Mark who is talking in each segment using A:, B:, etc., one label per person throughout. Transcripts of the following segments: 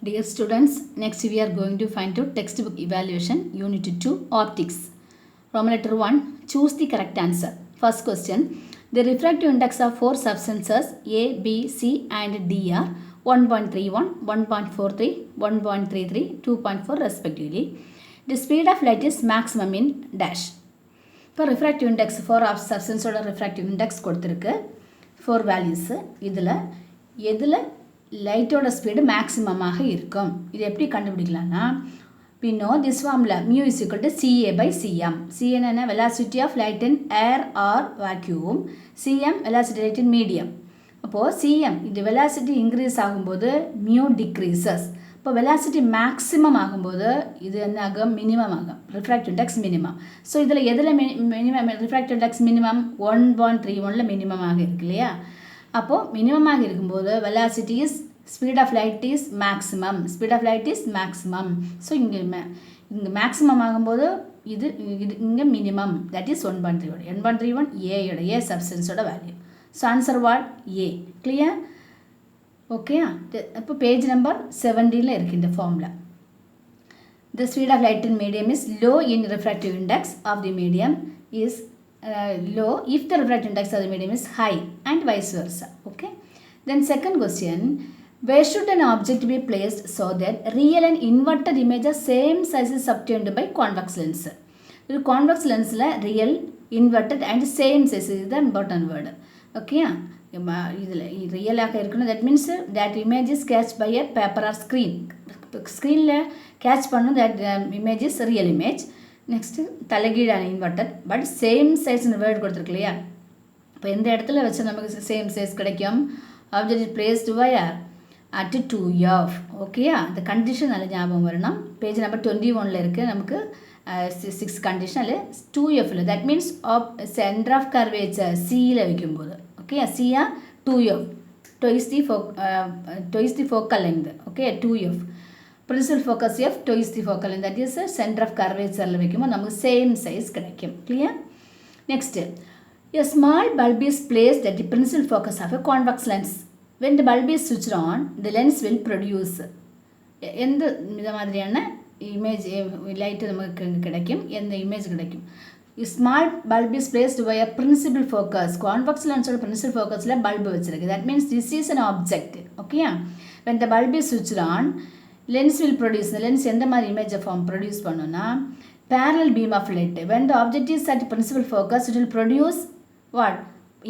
A: Dear students, next we are going to find out textbook evaluation, Unit 2, Optics. Roman letter 1, choose the correct answer. First question, the refractive index of four substances A, B, C and D are 1.31, 1.43, 1.33, 2.4 respectively. The speed of light is maximum in dash. இப்போ refractive index for substance ஓட refractive index கொடுத்திருக்கு 4 values. இதில் லைட்டோட speed மேக்ஸிமமாக இருக்கும். இது எப்படி கண்டுபிடிக்கலாம்னா, we know this formula mu is equal to CA by CM. CA என்ன velocity of light in air or vacuum, CM velocity light in medium. அப்போது CM இது velocity increase ஆகும்போது mu decreases. இப்போ velocity maximum ஆகும்போது இது என்ன ஆகும், minimum ஆகும், refractive index minimum. ஸோ இதில் எதில் மினிமம் refractive index minimum 1.31 மினிமமாக இருக்கு இல்லையா. அப்போது மினிமமாக இருக்கும்போது velocity is speed of light is maximum, speed of light is maximum. So இங்கே மேக்ஸிமம் ஆகும்போது இது இங்கே மினிமம், தட் இஸ் 1.31. 1.31 ஏயோட ஏ சப்ஸ்டன்ஸோட வேல்யூ. So answer what a. Clear? Okay. இப்போ பேஜ் நம்பர் 70 இருக்குது இந்த formula. The speed of light in medium is low in refractive index of the medium is low if the refractive index of the medium is high and vice versa. Okay. Then second question, where should an object be placed so that real and inverted images same size is obtained by convex lens? The convex lens la real, inverted and same size is the important word. Okay. இதில் ரியலாக இருக்கணும். That means that image is catch by a paper or screen. ஸ்க்ரீனில் catch பண்ணணும், that image is real image. Next தலைகீழான inverted but same சைஸ்னு word கொடுத்துருக்கு இல்லையா. இப்போ எந்த இடத்துல வச்சு நமக்கு சேம் சைஸ் கிடைக்கும்? Object placed where at 2F. ஓகேயா, அந்த கண்டிஷன் நல்ல ஞாபகம் வரணும். பேஜ் நம்பர் 21 இருக்குது நமக்கு 6 கண்டிஷன். அதில் 2F இல்லை, that means center of curvature சியில் வைக்கும்போது. ஓகே, சியா 2F, twice the focal length. Okay, 2F. Principal focus F, twice the focal length, that is center of curvature வைக்கும்போது நமக்கு சேம் சைஸ் கிடைக்கும். Clear? Next, a small bulb is placed at the principal focus of a convex lens. When the bulb is switched on, the lens will produce எந்த இந்த மாதிரியான image light நமக்கு கிடைக்கும், எந்த image கிடைக்கும். Small bulb is placed by a principal focus. Convex லென்ஸோட principal ஃபோக்கஸில் bulb வச்சிருக்கு. That means this is an object. Okay, when the bulb is switched on, lens will produce. இந்த லென்ஸ் எந்த மாதிரி இமேஜை ப்ரொடியூஸ் பண்ணணும்னா, parallel beam of light. When the object is at principal focus, it will produce what?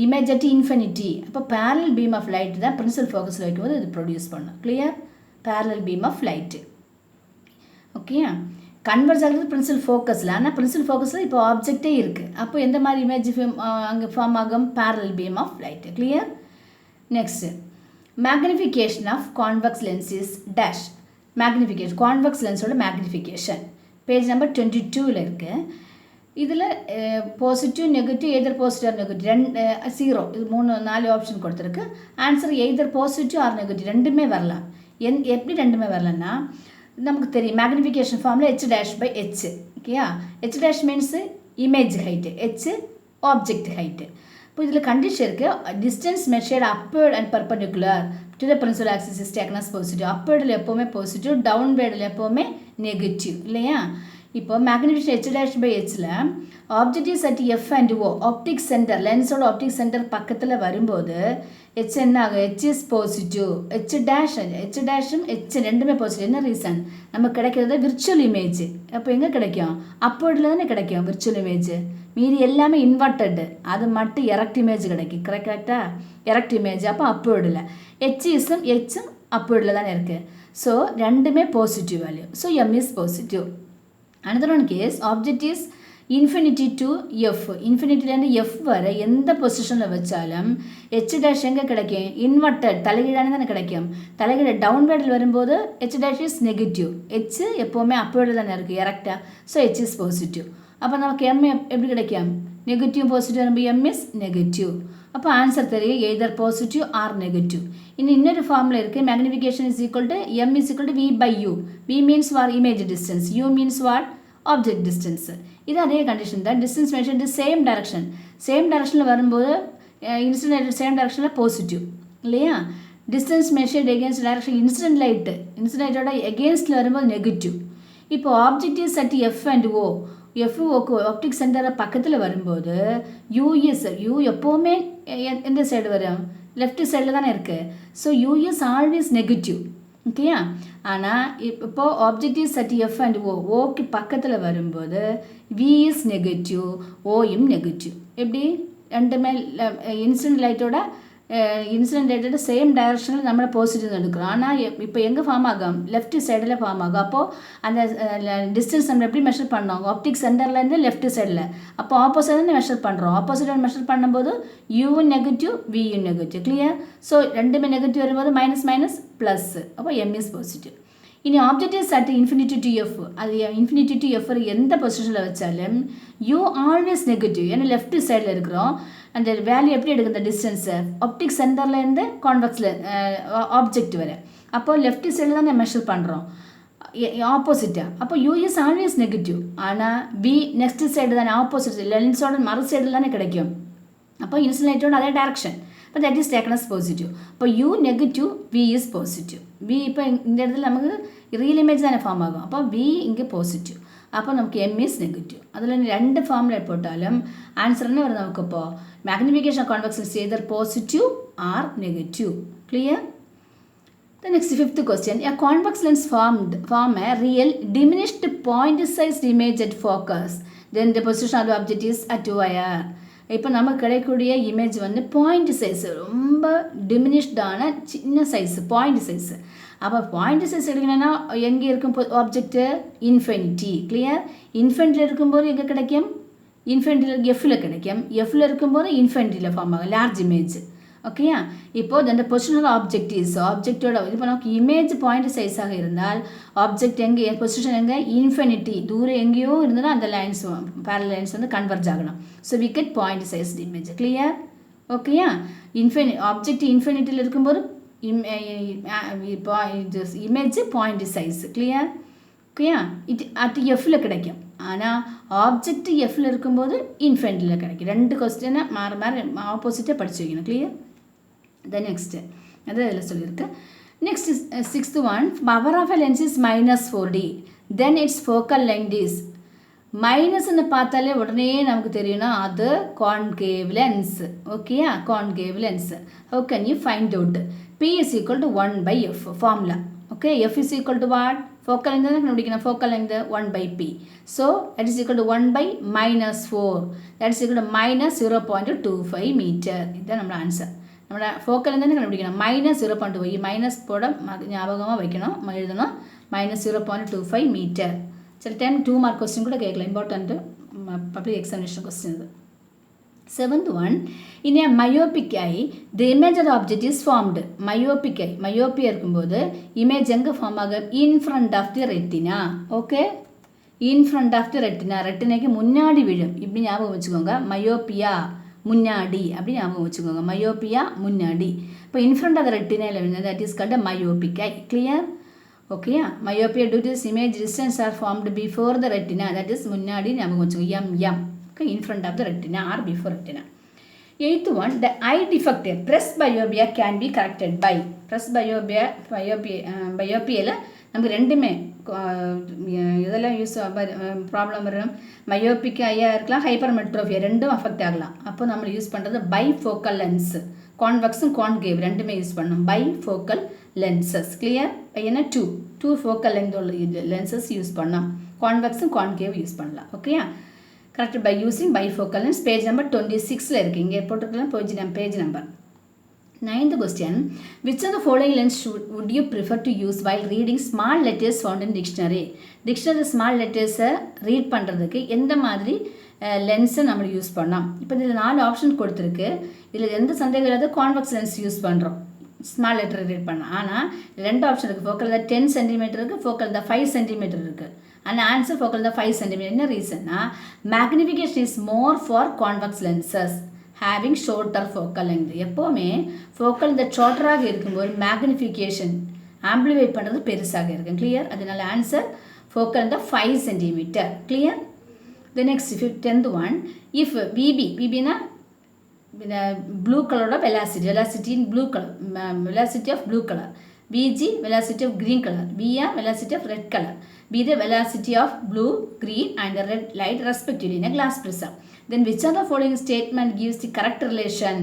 A: Image at infinity. அப்போ parallel beam of light தான் principal focusல வைக்கும்போது இது produce பண்ணும். Clear? parallel beam of light. Okay, converse ஆகிறது principal ஃபோக்கஸில். ஆனால் principal ஃபோக்கஸில் இப்போ ஆப்ஜெக்டே இருக்குது. அப்போ எந்த மாதிரி இமேஜ் அங்கே ஃபார்ம் ஆகும்? parallel beam of light. Clear? Next, magnification of convex lens is dash. Magnification, convex லென்ஸோட மேக்னிஃபிகேஷன் பேஜ் நம்பர் 22 இருக்குது. இதில் positive negative, either positive or negative 0, இது 4 ஆப்ஷன் கொடுத்துருக்கு. Answer either positive or negative ரெண்டுமே வரலாம். எப்படி ரெண்டுமே வரலன்னா, நமக்கு தெரியும் மேக்னிஃபிகேஷன் ஃபார்மில் H'/H. ஓகேயா, H' means image height, H object height. இப்போ இதில் கண்டிஷன் இருக்குது, distance measured upward and perpendicular to the principal axis is taken as positive. அப்வர்டில் எப்போவுமே பாசிட்டிவ், டவுன்வேர்டில் எப்போவுமே நெகட்டிவ் இல்லையா. இப்போ மேக்னிஃபிகேஷன் H'/Hல object is at F and O, optic center, லென்ஸோட ஆப்டிக் சென்டர் பக்கத்தில் வரும்போது H என்ன ஆகும்? H is positive. H', H ரெண்டுமே பாசிட்டிவ். என்ன ரீசன்? நமக்கு கிடைக்கிறது விர்ச்சுவல் இமேஜ். அப்போ எங்கே கிடைக்கும்? அப்வர்டில் தானே கிடைக்கும் விர்ச்சுவல் இமேஜ். மீதி எல்லாமே இன்வெர்டட், அது மட்டும் எரக்ட் இமேஜ் கிடைக்கும். கரெக்டாக எரக்ட் இமேஜ். அப்போ அப்வர்டில் H'ம் அப்வர்டில் தானே இருக்குது. ஸோ ரெண்டுமே positive value. So M is positive. another one case, object is infinity to F. இன்ஃபினிட்டிலேருந்து F வர எந்த பொசிஷனில் வச்சாலும் H' எங்கே கிடைக்கும்? இன்வெர்டட், தலைகீழான தானே கிடைக்கும். தலைகீழ டவுன்வேர்டில் வரும்போது H' இஸ் நெகட்டிவ். H எப்போவுமே அப்வர்டில் தானே இருக்குது எரக்டாக. So H is positive. அப்போ நமக்கு M எப்படி கிடைக்கும்? நெகட்டிவ் பாசிட்டிவ் வரும்போது M இஸ் நெகட்டிவ். அப்போ ஆன்சர் தெரியும், எய்தர் பாசிட்டிவ் ஆர் நெகட்டிவ். இன்னொரு ஃபார்மில் இருக்குது, magnification is equal to M is equal to V/U. V means what? Image distance. U means what? Object distance. இது அதே கண்டிஷன் தான். Distance measured same direction. Same டைரக்ஷனில் வரும்போது இன்சிடென்ட் சேம் டைரக்ஷனில் positive இல்லையா. Distance measured against direction incident லைட்டோட எகேன்ஸ்டில் வரும்போது நெகட்டிவ். இப்போ objectives at F and O, எஃப்ஓக்கு ஆப்டிக் சென்டரை பக்கத்தில் வரும்போது யூ எப்போவுமே எந்த சைடு வரும், லெஃப்ட் சைடில் தானே இருக்குது. So US always negative. ஓகேயா. ஆனால் இப்போ ஆப்ஜெக்டிவ்ஸ் அட் எஃப் அண்ட் ஓக்கு பக்கத்தில் வரும்போது வி இஸ் நெகட்டிவ், ஓயும் நெகட்டிவ். எப்படி ரெண்டுமே இன்சிடென்ட் லைட்டோட சேம் டைரக்ஷனில் நம்ம பாசிட்டிவ் எடுக்கிறோம். ஆனால் இப்போ எங்கே ஃபார்ம் ஆகும், லெஃப்ட் சைடில் ஃபார்ம் ஆகும். அப்போது அந்த டிஸ்டன்ஸ் நம்ம எப்படி மெஷர் பண்ணோம், ஆப்டிக் சென்டர்லேருந்து லெஃப்ட் சைடில். அப்போ ஆப்போசிட்லேருந்து மெஷர் பண்ணுறோம். ஆப்போசிட் மெஷர் பண்ணும்போது யூவும் நெகட்டிவ், வியும் நெகட்டிவ். கிளியர். ஸோ ரெண்டுமே நெகட்டிவ் வரும்போது மைனஸ் மைனஸ் ப்ளஸ், அப்போ எம் இஸ் பாசிட்டிவ். இனி objectives at infinity to F, அது இன்ஃபினிட்டி டு எஃப் எந்த பொசிஷனில் வச்சாலும் யூ ஆல்வேஸ் நெகட்டிவ். ஏன்னா லெஃப்ட் சைடில் இருக்கிறோம். அந்த வேல்யூ எப்படி எடுக்கும், இந்த டிஸ்டன்ஸை ஆப்டிக் சென்டர்லேருந்து கான்வெக்ஸில் ஆப்ஜெக்ட் வரை. அப்போது லெஃப்ட் சைடில் தான் மெஷர் பண்ணுறோம், ஆப்போசிட்டாக. அப்போ யூஎஸ் ஆல்வேஸ் நெகட்டிவ். ஆனால் பி நெக்ஸ்ட் சைடு தானே, ஆப்போசிட் லென்ஸோட மறு சைடில் தானே கிடைக்கும். அப்போ இன்சிடென்ட் அதே டைரக்ஷன். இப்போ that is taken as positive. இப்போ U negative, V is positive. V இப்போ இந்த இடத்துல நமக்கு ரியல் இமேஜ் தானே ஃபார்ம் ஆகும். அப்போ வி இங்கே பாசிட்டிவ். அப்போ நமக்கு எம் இஸ் நெகட்டிவ். அதில் ரெண்டு ஃபார்முலா போட்டாலும் ஆன்சர் என்ன வருது நமக்கு? இப்போ magnification convex is either positive or negative. Clear. The next fifth question. A convex lens form a real diminished point-sized image at focus. Then the position of the object is at wire. இப்போ நமக்கு கிடைக்கக்கூடிய image வந்து point size, ரொம்ப டிமினிஷ்டான சின்ன size, point size. அப்போ point size எடுக்கணும்னா எங்கே இருக்கும் ஆப்ஜெக்ட்டு? இன்ஃபினிட்டி. கிளியர். இன்ஃபினிட்டியில் இருக்கும்போது எங்கே கிடைக்கும்? இன்ஃபினிட்டியில் எஃப்பில் கிடைக்கும். எஃப்பில் இருக்கும்போது இன்ஃபினிட்டியில் ஃபார்ம் ஆகும் லார்ஜ் இமேஜ். ஓகேயா. இப்போது அந்த பொசிஷனல் ஆப்ஜெக்டோட இப்போ நமக்கு இமேஜ் பாயிண்ட் சைஸாக இருந்தால் ஆப்ஜெக்ட் எங்கே பொசிஷன் எங்கே? இன்ஃபினிட்டி. தூரம் எங்கேயோ இருந்தாலும் அந்த லைன்ஸ் பேரல் லைன்ஸ் வந்து கன்வெர்ஜ் ஆகணும். So we get point size image. Clear. ஓகேயா. ஆப்ஜெக்ட் இன்ஃபினிட்டியில் இருக்கும்போது இமேஜ் பாயிண்ட் சைஸ். கிளியர். ஓகேயா. அட் எஃப்பில் கிடைக்கும். ஆனால் ஆப்ஜெக்ட் எஃப்பில் இருக்கும்போது இன்ஃபினிட்டியில் கிடைக்கும். ரெண்டு கொஸ்டினை மாறி ஆப்போசிட்டாக படித்து வைக்கணும். கிளியர். த நெக்ஸ்ட்டு அது இதில் சொல்லியிருக்கு. Next sixth one. Power of a lens is -4D. Then its focal length is. மைனஸ்ன்னு பார்த்தாலே உடனே நமக்கு தெரியும்னா அது கான்கேவ் லென்ஸ். ஓகேயா. Concave lens. How can you find out? P is equal to 1/f formula. Okay. F is equal to what? Focal length தான் கண்டுபிடிக்கணும். Focal length 1/p. So that is equal to 1/-4. that is equal to -0.25 metre. இதுதான் நம்மளோட answer. நம்மளோட focal length தான் கண்டுபிடிக்கணும். -0.25 minus போட ஞாபகமாக வைக்கணும், எழுதணும். -0.25 மீட்டர். சில டைம் 2 மார்க் கொஸ்டின் கூட கேட்கலாம். இம்பார்ட்டன்ட்டு பப்ளிக் எக்ஸாமினேஷன் கொஸ்டின் இது. Seventh one. In a myopic eye, the image of the object is formed. Myopic eye. Myopia இருக்கும்போது image எங்கே ஃபார்ம் ஆகும்? In front of the retina. Okay. In front of the retina. ரெட்டினாக்கு முன்னாடி விழும். இப்படி ஞாபகம் வச்சுக்கோங்க. Myopia முன்னாடி அப்படி ஞாபகம் வச்சுக்கோங்க. மயோப்பியா முன்னாடி. இப்போ in front of the retina that is called a myopic eye. Clear? Okay. Myopia due to this image distance are formed before the retina. That is முன்னாடி ஞாபகம் வச்சுக்கோங்க. M. Okay, in front of the retina or before retina. Eighth one. The eye defect, presbyopia can be corrected by. Presbyopia நமக்கு ரெண்டுமே இதெல்லாம் use problem வரும். Myopic ஐயாக இருக்கலாம், hypermetropia ரெண்டும் affect ஆகலாம். அப்போ நம்ம யூஸ் பண்ணுறது பைஃபோக்கல் லென்ஸ். கான்வெக்ஸும் கான்கேவ் ரெண்டுமே யூஸ் பண்ணணும். Bifocal lenses. கிளியர். ஏன்னா டூ ஃபோக்கல் லென்த் உள்ள லென்சஸ் யூஸ் பண்ணலாம். கான்வெக்ஸும் கான்கேவ் யூஸ் பண்ணலாம். ஓகேயா. corrected by using bifocal lens. Page number 26ல இருக்கு. இங்கே போட்டுக்கலாம் page number. Ninth question. Which of the following lens would you prefer to use while reading small letters found in dictionary? Dictionary small letters read பண்ணுறதுக்கு எந்த மாதிரி லென்ஸை நம்ம use பண்ணலாம்? இப்போ இதில் 4 ஆப்ஷன் கொடுத்துருக்கு. இதில் எந்த சந்தேகம் இல்லாத கான்வெக்ஸ் லென்ஸ் யூஸ் பண்ணுறோம் ஸ்மால் லெட்டர் ரீட் பண்ணலாம். ஆனால் 2 ஆப்ஷன் இருக்குது. ஃபோக்கல் தான் 10 சென்டிமீட்டர் இருக்குது, ஃபோக்கல் தான் 5 சென்டிமீட்டர் இருக்குது. And answer focal the 5 cm. என்ன ரீசன்னா magnification is more for convex lenses having shorter focal length. எப்போவுமே focal இந்த ஷார்ட்டராக இருக்கும்போது magnification ஆம்பிளிஃபை பண்ணுறது பெருசாக இருக்கும். கிளியர். அதனால ஆன்சர் focal இந்த 5 cm. Clear. The next 10th one. If VB னா blue color velocity in blue color, velocity of blue color. Vg velocity of green color. Vr velocity of red color. Be the velocity of blue, green and red light respectively in a glass prism. Then which of the following statement gives the correct relation?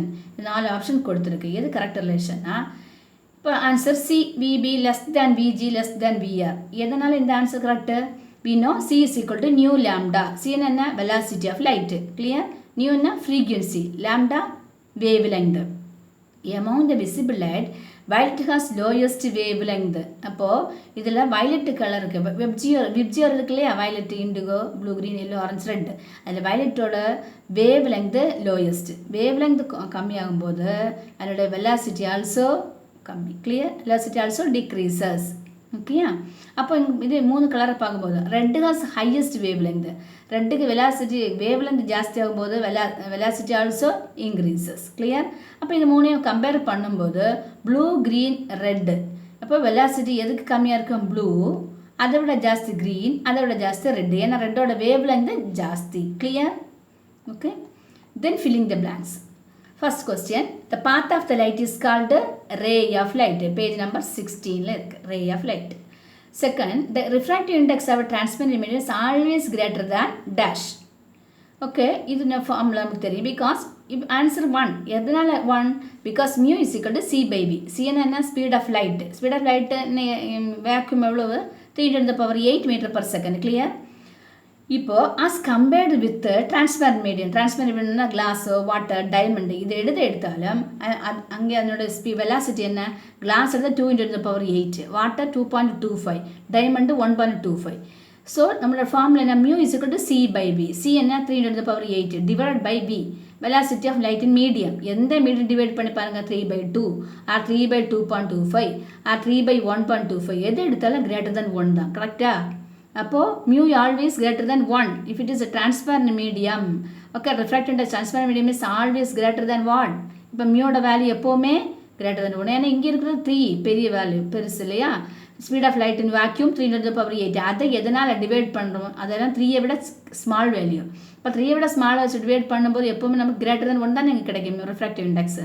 A: நாலு option கொடுத்துருக்கு. எது correct ரிலேஷன்னா இப்போ answer C, VB less than VG less than VR. எதனால் இந்த answer correct? we know c is equal to nu lambda. c என்ன velocity of light. clear? nu என்ன frequency, lambda wavelength. among the visible light violet has lowest wavelength. அப்போது இதில் violet colour இருக்குது. விப்ஜியர் இருக்கு இல்லையா, violet, indigo, blue, green, yellow, orange, red. அதில் violetோட wavelength lowest. wavelength கம்மியாகும்போது அதோட velocity also கம்மி. clear? velocity also decreases. ஓகேயா? அப்போ இது மூணு கலரை பார்க்கும்போது ரெட் ஹாஸ் ஹையஸ்ட் வேவ்லெங்த். ரெட்டுக்கு வேவ்லெங்த் ஜாஸ்தி ஆகும்போது வெலாசிட்டி ஆல்சோ இன்க்ரீசஸ். கிளியர்? அப்போ இது மூணையும் கம்பேர் பண்ணும்போது ப்ளூ, க்ரீன், ரெட்டு. அப்போ வெலாசிட்டி எதுக்கு கம்மியாக இருக்கும்? ப்ளூ, அதை விட ஜாஸ்தி க்ரீன், அதை விட ஜாஸ்தி ரெட்டு. ஏன்னா ரெட்டோட வேவ்லெங்த் ஜாஸ்தி. Clear? Okay. Then filling the blanks. First question, the path of the light is called ray of light. Page number 16 ray of light. Second, the refractive index of a transparent medium is always greater than dash. Okay, இது நான் formula நமக்கு தெரியும். because if answer 1, எதனால 1? because mu is equal to c by v. c என்ன? speed of light. speed of light vacuum எவ்வளவு? 3 to the power 8 meter per second. clear? இப்போ as compared with transparent medium. transparent mediumனா கிளாஸோ, water, diamond இது எடுத்தாலும் அங்கே அதனோட velocity என்ன? கிளாஸ் எடுத்தால் 2 into the power 8, water 2.25, diamond 1.25. So நம்மளோட ஃபார்முலா என்ன? Mu is equal to c by v. c என்ன? 3 into the power 8 divide by v, velocity of light in medium. எந்த மீடியம் டிவைட் பண்ணி பாருங்கள்? 3/2 ஆர் 3/2.25 ஆர் 3/1.25. எது எடுத்தாலும் greater than 1 தான். கரெக்டா? அப்போது mu always greater than 1 if it is a transparent medium. okay, refractive index transparent medium is always greater than 1. இப்போ மியோட value எப்போவுமே greater than 1. ஏன்னா இங்கே இருக்கிறது 3 பெரிய வேல்யூ, பெருசு இல்லையா? Speed of light in vacuum 3 into the power 8. அதை எதனால் டிவைட் பண்ணுறோம்? அதெல்லாம் 3 விட ஸ்மால் வேல்யூ. இப்போ 3 விட ஸ்மால் வச்சு டிவைட் பண்ணும்போது எப்போவுமே நமக்கு greater than 1 தான் எனக்கு கிடைக்கும் refractive index.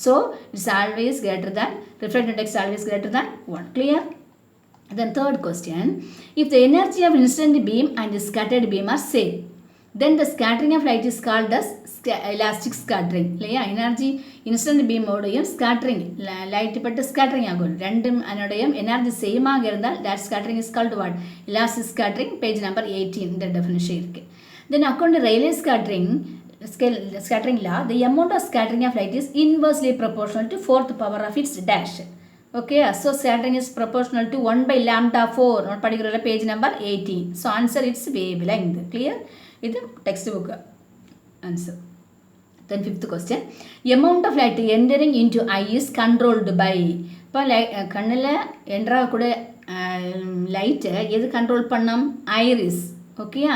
A: So it's always greater than, refractive index always greater than 1. clear? Then third question, if the energy of incident beam and the scattered beam are same, then the scattering of light is called as elastic scattering. இல்லையா? Energy instant பீமோடையும் scattering light பட்டு scattering ஆகும். ரெண்டும் அதனுடைய energy சேமாக இருந்தால் that scattering is called what? elastic scattering. page number 18 இந்த definition இருக்கு. Then according to Rayleigh's scattering law, the amount of scattering of light is inversely proportional to 4th power of its dash. okay, so scattering is proportional to 1 by lambda 4. not particular page number 18. so answer it's wavelength. clear? இது textbook answer. then fifth question, amount of light entering into eye is controlled by. இப்போ கண்ணில் என்ட்ராக கூட லைட்டை எது control பண்ணோம்? Iris. ஓகேயா?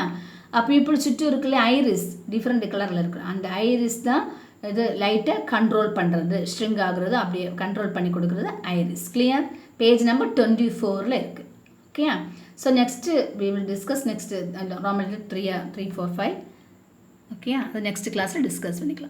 A: அப்போ இப்படி சுற்றி இருக்குல்ல ஐரிஸ், டிஃப்ரெண்ட் கலரில் இருக்குது. அந்த ஐரிஸ் தான் இது லைட்டை கண்ட்ரோல் பண்ணுறது, ஸ்ட்ரிங் ஆகுறது, அப்படியே கண்ட்ரோல் பண்ணி கொடுக்குறது ஐரிஸ். கிளியர்? பேஜ் நம்பர் 24 இருக்குது. ஓகேயா? So next we will discuss next Roman 3, 4, 5. ஓகேயா? அது நெக்ஸ்ட் கிளாஸில் டிஸ்கஸ் பண்ணிக்கலாம்.